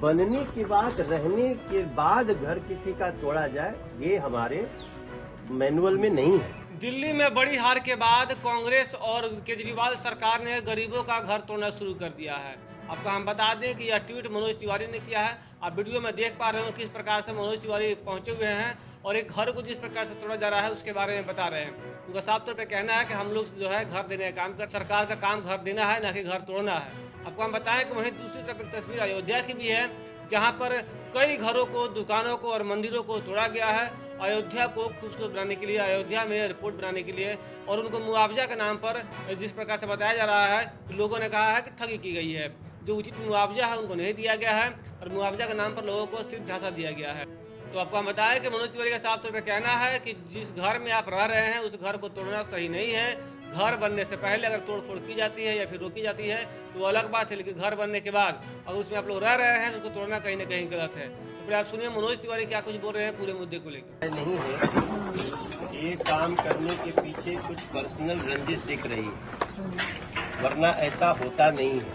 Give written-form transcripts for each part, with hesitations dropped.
बनने के बाद रहने के बाद घर किसी का तोड़ा जाए, ये हमारे मैनुअल में नहीं है। दिल्ली में बड़ी हार के बाद कांग्रेस और केजरीवाल सरकार ने गरीबों का घर तोड़ना शुरू कर दिया है। आपको हम बता दें कि यह ट्वीट मनोज तिवारी ने किया है। आप वीडियो में देख पा रहे हो किस प्रकार से मनोज तिवारी पहुंचे हुए हैं और एक घर को जिस प्रकार से तोड़ा जा रहा है उसके बारे में बता रहे हैं। उनका साफ तौर पे कहना है कि हम लोग जो है घर देने का काम कर, सरकार का काम घर देना है, न कि घर तोड़ना है। आपको हम बताएं कि वहीं दूसरी तरफ एक तस्वीर अयोध्या की भी है, जहाँ पर कई घरों को, दुकानों को और मंदिरों को तोड़ा गया है अयोध्या को खूबसूरत बनाने के लिए, अयोध्या में एयरपोर्ट बनाने के लिए। और उनको मुआवजा के नाम पर जिस प्रकार से बताया जा रहा है, लोगों ने कहा है कि ठगी की गई है। जो उचित मुआवजा है उनको नहीं दिया गया है और मुआवजा के नाम पर लोगों को सिर्फ झांसा दिया गया है। तो आपको हम बताएं कि मनोज तिवारी का साफ तौर पर कहना है कि जिस घर में आप रह रहे हैं उस घर को तोड़ना सही नहीं है। घर बनने से पहले अगर तोड़फोड़ की जाती है या फिर रोकी जाती है तो वो अलग बात है, लेकिन घर बनने के बाद अगर उसमें आप लोग रह रहे हैं तो उसको तोड़ना कहीं ना कहीं गलत है। तो फिर आप सुनिए मनोज तिवारी क्या कुछ बोल रहे हैं पूरे मुद्दे को लेकर। नहीं है, ये काम करने के पीछे कुछ पर्सनल रंजिश दिख रही है, वरना ऐसा होता नहीं है।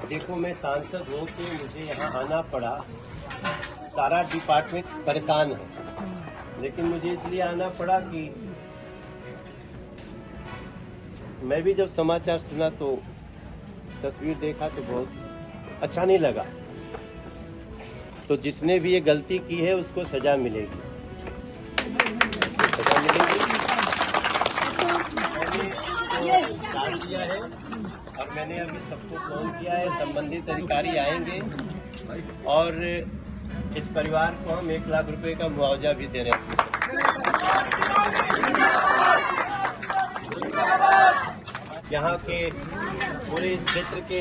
देखो, मैं सांसद हूँ कि मुझे यहाँ आना पड़ा, सारा डिपार्टमेंट परेशान है, लेकिन मुझे इसलिए आना पड़ा कि मैं भी जब समाचार सुना तो तस्वीर देखा तो बहुत अच्छा नहीं लगा। तो जिसने भी ये गलती की है उसको सजा मिलेगी, सजा मिलेगी। मैंने जान लिया है और मैंने अभी सबको फोन किया है, संबंधित अधिकारी आएंगे और इस परिवार को हम 1 लाख रुपए का मुआवजा भी दे रहे हैं। यहाँ के पूरे इस क्षेत्र के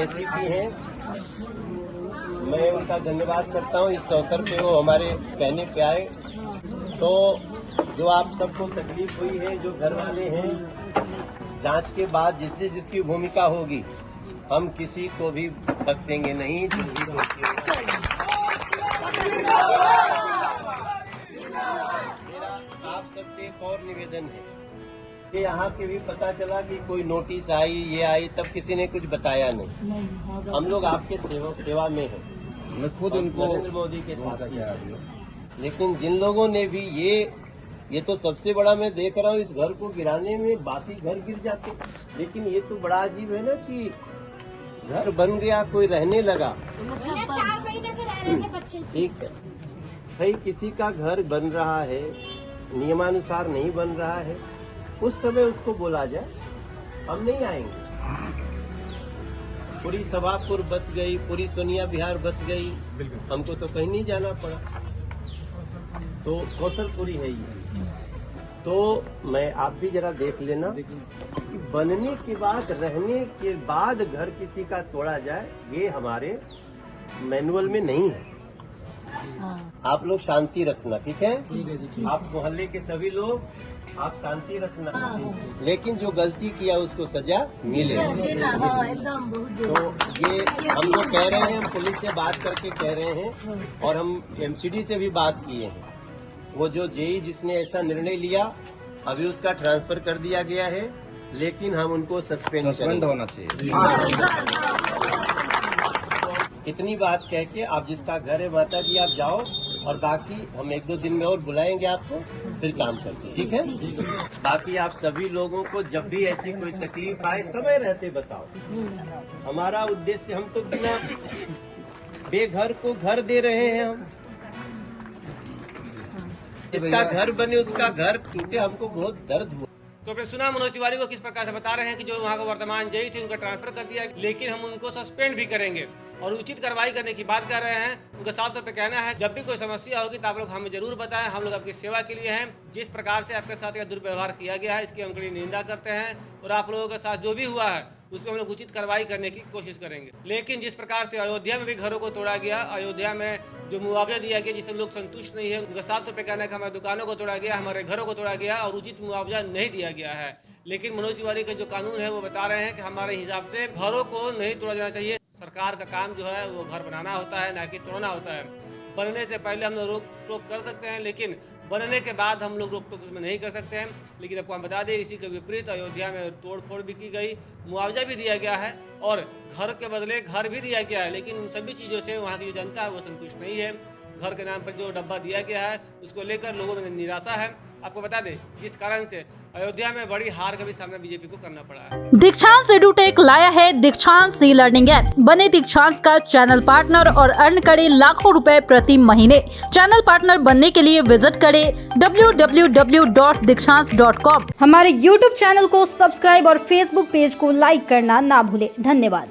एसीपी हैं, मैं उनका धन्यवाद करता हूँ। इस अवसर पे वो हमारे कहने पे आए। तो जो आप सबको तकलीफ हुई है, जो घर वाले हैं, जांच के बाद जिससे जिसकी भूमिका होगी हम किसी को भी बख्शेंगे नहीं। जो भी दोषी होगा। मेरा आप सबसे एक और निवेदन है कि यहाँ के भी पता चला कि कोई नोटिस आई, ये आई, तब किसी ने कुछ बताया नहीं। हम लोग आपके सेवा में हैं। मैं खुद उनको नरेंद्र मोदी के साथ किया। लेकिन जिन लोगों ने भी ये तो सबसे बड़ा मैं देख रहा हूँ, इस घर को गिराने में बाकी घर गिर जाते। लेकिन ये तो बड़ा अजीब है ना कि घर बन गया, कोई रहने लगा। 4 महीने से रह रहे थे बच्चे से। ठीक है भाई, किसी का घर बन रहा है, नियमानुसार नहीं बन रहा है, उस समय उसको बोला जाए। हम नहीं आएंगे। पूरी सभापुर बस गई, पूरी सोनिया विहार बस गई, हमको तो कहीं नहीं जाना पड़ा। तो कौशलपुरी है ये। तो मैं आप भी जरा देख लेना कि बनने के बाद, रहने के बाद घर किसी का तोड़ा जाए, ये हमारे मैनुअल में नहीं है। आप लोग शांति रखना, ठीक है? आप मोहल्ले के सभी लोग आप शांति रखना। लेकिन जो गलती किया उसको सजा मिले। तो ये हम लोग कह रहे हैं, हम पुलिस से बात करके कह रहे हैं और हम एमसीडी से भी बात किए हैं। वो जो जेई जिसने ऐसा निर्णय लिया, अभी उसका ट्रांसफर कर दिया गया है, लेकिन हम उनको सस्पेंड होना चाहिए। इतनी बात कह के आप जिसका घर है माता जी आप जाओ, और बाकी हम 1-2 दिन में और बुलाएंगे आपको, फिर काम करते हैं, ठीक है? बाकी आप सभी लोगों को जब भी ऐसी कोई तकलीफ आए समय रहते बताओ। हमारा उद्देश्य, हम तो बिना बेघर को घर दे रहे हैं। हम इसका घर बने, उसका घर टूटे, हमको बहुत दर्द हुआ। तो आपने सुना मनोज तिवारी को किस प्रकार से बता रहे हैं कि जो वहाँ का वर्तमान जेई थे उनका ट्रांसफर कर दिया, लेकिन हम उनको सस्पेंड भी करेंगे और उचित कार्रवाई करने की बात कर रहे हैं। उनका साफ तौर पे कहना है जब भी कोई समस्या होगी तो आप लोग हमें जरूर बताएं, हम लोग आपकी सेवा के लिए हैं। जिस प्रकार से आपके साथ यह दुर्व्यवहार किया गया है इसकी हम कड़ी निंदा करते हैं और आप लोगों के साथ जो भी हुआ है उस पर हम लोग उचित कार्रवाई करने की कोशिश करेंगे। लेकिन जिस प्रकार से अयोध्या में भी घरों को तोड़ा गया, अयोध्या में जो मुआवजा दिया गया जिससे लोग संतुष्ट नहीं है, उनका साफ तौर पे कहना है कि हमारे दुकानों को तोड़ा गया, हमारे घरों को तोड़ा गया और उचित मुआवजा नहीं दिया गया है। लेकिन मनोज तिवारी का जो कानून है वो बता रहे हैं कि हमारे हिसाब से घरों को नहीं तोड़ा जाना चाहिए। सरकार का काम जो है वो घर बनाना होता है, ना कि तोड़ना होता है। बनने से पहले हम लोग रोक टोक कर सकते हैं, लेकिन बनने के बाद हम लोग रोक टोक उसमें नहीं कर सकते हैं। लेकिन आपको हम बता दें, इसी के विपरीत अयोध्या में तोड़फोड़ भी की गई, मुआवजा भी दिया गया है और घर के बदले घर भी दिया गया है। लेकिन उन सभी चीज़ों से वहाँ की जो जनता है वो संतुष्ट नहीं है। घर के नाम पर जो डब्बा दिया गया है उसको लेकर लोगों में निराशा है। आपको बता दें, जिस कारण से अयोध्या में बड़ी हार का भी सामना बीजेपी को करना पड़ा है। दीक्षांत एडुटेक लाया है दीक्षांत ई लर्निंग ऐप। बने दीक्षांत का चैनल पार्टनर और अर्न करें लाखों रुपए प्रति महीने। चैनल पार्टनर बनने के लिए विजिट करें www.dikshans.com। हमारे YouTube चैनल को सब्सक्राइब और Facebook पेज को लाइक करना ना भूलें। धन्यवाद।